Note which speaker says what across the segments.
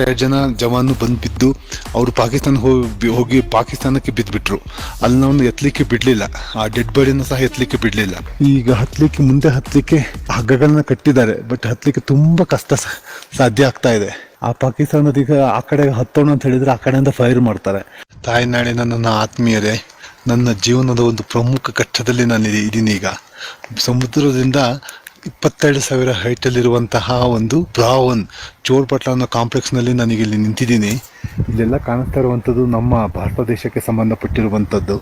Speaker 1: ಎರಡು ಜನ ಜವಾನು ಬಂದು ಬಿದ್ದು ಅವರು ಪಾಕಿಸ್ತಾನ ಹೋಗಿ ಪಾಕಿಸ್ತಾನಕ್ಕೆ ಬಿದ್ದುಬಿಟ್ರು. ಅಲ್ಲಿ ನಾವು ಎತ್ತಲಿಕ್ಕೆ ಬಿಡಲಿಲ್ಲ, ಆ ಡೆಡ್ ಬಾಡಿನ ಸಹ ಎತ್ತಲಿಕ್ಕೆ ಬಿಡಲಿಲ್ಲ. ಈಗ ಮುಂದೆ ಹತ್ತಲಿಕ್ಕೆ ಹಗ್ಗಗಳನ್ನ ಕಟ್ಟಿದ್ದಾರೆ, ಬಟ್ ಹತ್ತಲಿಕ್ಕೆ ತುಂಬ ಕಷ್ಟ ಸಾಧ್ಯ ಆಗ್ತಾ ಇದೆ. ಆ ಪಾಕಿಸ್ತಾನದೀಗ ಆ ಕಡೆ ಹತ್ತೋಣ ಅಂತ ಹೇಳಿದ್ರೆ ಆ ಕಡೆಯಿಂದ ಫೈರ್ ಮಾಡ್ತಾರೆ. ತಾಯ್ನಾಡಿನ ನನ್ನ ಆತ್ಮೀಯರೇ, ನನ್ನ ಜೀವನದ ಒಂದು ಪ್ರಮುಖ ಘಟ್ಟದಲ್ಲಿ ನಾನು ಇದ್ದೀನಿ. ಈಗ ಸಮುದ್ರದಿಂದ 22,000 ಹೈಟಲ್ಲಿರುವಂತಹ ಒಂದು ಬ್ರಾವನ್ ಚೋರ್ಪಟ್ಲ ಅನ್ನೋ ಕಾಂಪ್ಲೆಕ್ಸ್ನಲ್ಲಿ ನನಗೆ ಇಲ್ಲಿ ನಿಂತಿದ್ದೀನಿ. ಇಲ್ಲೆಲ್ಲ ಕಾಣಿಸ್ತಾ ಇರುವಂಥದ್ದು ನಮ್ಮ ಭಾರತ ದೇಶಕ್ಕೆ ಸಂಬಂಧಪಟ್ಟಿರುವಂಥದ್ದು.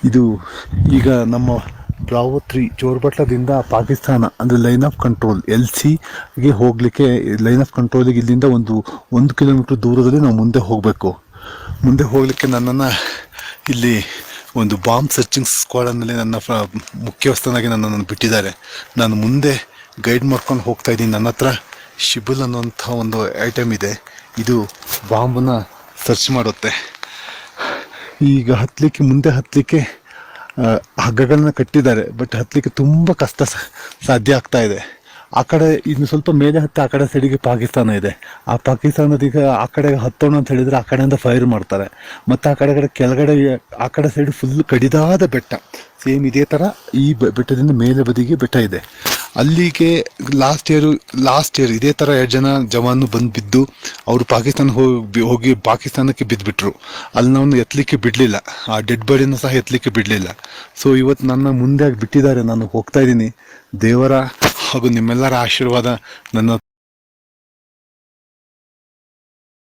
Speaker 1: ಇದು ಈಗ ನಮ್ಮ ಬ್ರಾವೋ 3 ಚೋರ್ಬಟ್ಲದಿಂದ ಪಾಕಿಸ್ತಾನ ಅಂದರೆ ಲೈನ್ ಆಫ್ ಕಂಟ್ರೋಲ್ LCಗೆ ಹೋಗಲಿಕ್ಕೆ, ಲೈನ್ ಆಫ್ ಕಂಟ್ರೋಲಿಗೆ ಇಲ್ಲಿಂದ 1 ಕಿಲೋಮೀಟ್ರ್ ದೂರದಲ್ಲಿ ನಾವು ಮುಂದೆ ಹೋಗಬೇಕು. ಮುಂದೆ ಹೋಗಲಿಕ್ಕೆ ನನ್ನನ್ನು ಇಲ್ಲಿ ಒಂದು ಬಾಂಬ್ ಸರ್ಚಿಂಗ್ ಸ್ಕ್ವಾಡಲ್ಲಿ ನನ್ನ ಮುಖ್ಯಸ್ಥನಾಗಿ ನನ್ನನ್ನು ಬಿಟ್ಟಿದ್ದಾರೆ. ನಾನು ಮುಂದೆ ಗೈಡ್ ಮಾಡ್ಕೊಂಡು ಹೋಗ್ತಾ ಇದ್ದೀನಿ. ನನ್ನ ಹತ್ರ ಶಿಬುಲ್ ಅನ್ನುವಂಥ ಒಂದು ಐಟಮ್ ಇದೆ, ಇದು ಬಾಂಬನ್ನ ಸರ್ಚ್ ಮಾಡುತ್ತೆ. ಈಗ ಮುಂದೆ ಹತ್ತಲಿಕ್ಕೆ ಹಗ್ಗಗಳನ್ನ ಕಟ್ಟಿದ್ದಾರೆ, ಬಟ್ ಹತ್ತಲಿಕ್ಕೆ ತುಂಬ ಕಷ್ಟ ಸಾಧ್ಯ ಆಗ್ತಾ ಇದೆ. ಆ ಕಡೆ ಇನ್ನು ಸ್ವಲ್ಪ ಮೇಲೆ ಹತ್ತಿ ಆ ಕಡೆ ಸೈಡಿಗೆ ಪಾಕಿಸ್ತಾನ ಇದೆ. ಆ ಪಾಕಿಸ್ತಾನದೀಗ ಆ ಕಡೆ ಹತ್ತೋಣ ಅಂತ ಹೇಳಿದ್ರೆ ಆ ಕಡೆಯಿಂದ ಫೈರ್ ಮಾಡ್ತಾರೆ. ಮತ್ತು ಆ ಕಡೆ ಕೆಳಗಡೆ ಆ ಕಡೆ ಸೈಡ್ ಫುಲ್ ಕಡಿದಾದ ಬೆಟ್ಟ, ಸೇಮ್ ಇದೇ ಥರ ಈ ಬೆಟ್ಟದಿಂದ ಮೇಲೆ ಬದಿಗೆ ಬೆಟ್ಟ ಇದೆ. ಅಲ್ಲಿಗೆ ಲಾಸ್ಟ್ ಇಯರ್ ಇದೇ ಥರ 2 ಜನ ಜವಾನು ಬಂದು ಬಿದ್ದು ಅವರು ಪಾಕಿಸ್ತಾನ ಹೋಗಿ ಪಾಕಿಸ್ತಾನಕ್ಕೆ ಬಿದ್ದುಬಿಟ್ರು. ಅಲ್ಲಿ ನಾವು ಎತ್ತಲಿಕ್ಕೆ ಬಿಡಲಿಲ್ಲ, ಆ ಡೆಡ್ ಬಾಡಿನ ಸಹ ಎತ್ತಲಿಕ್ಕೆ ಬಿಡಲಿಲ್ಲ. ಸೊ ಇವತ್ತು ನನ್ನ ಮುಂದೆ ಬಿಟ್ಟಿದ್ದಾರೆ, ನಾನು ಹೋಗ್ತಾ ಇದ್ದೀನಿ. ದೇವರ ಹಾಗೂ ನಿಮ್ಮೆಲ್ಲರ ಆಶೀರ್ವಾದ ನನ್ನ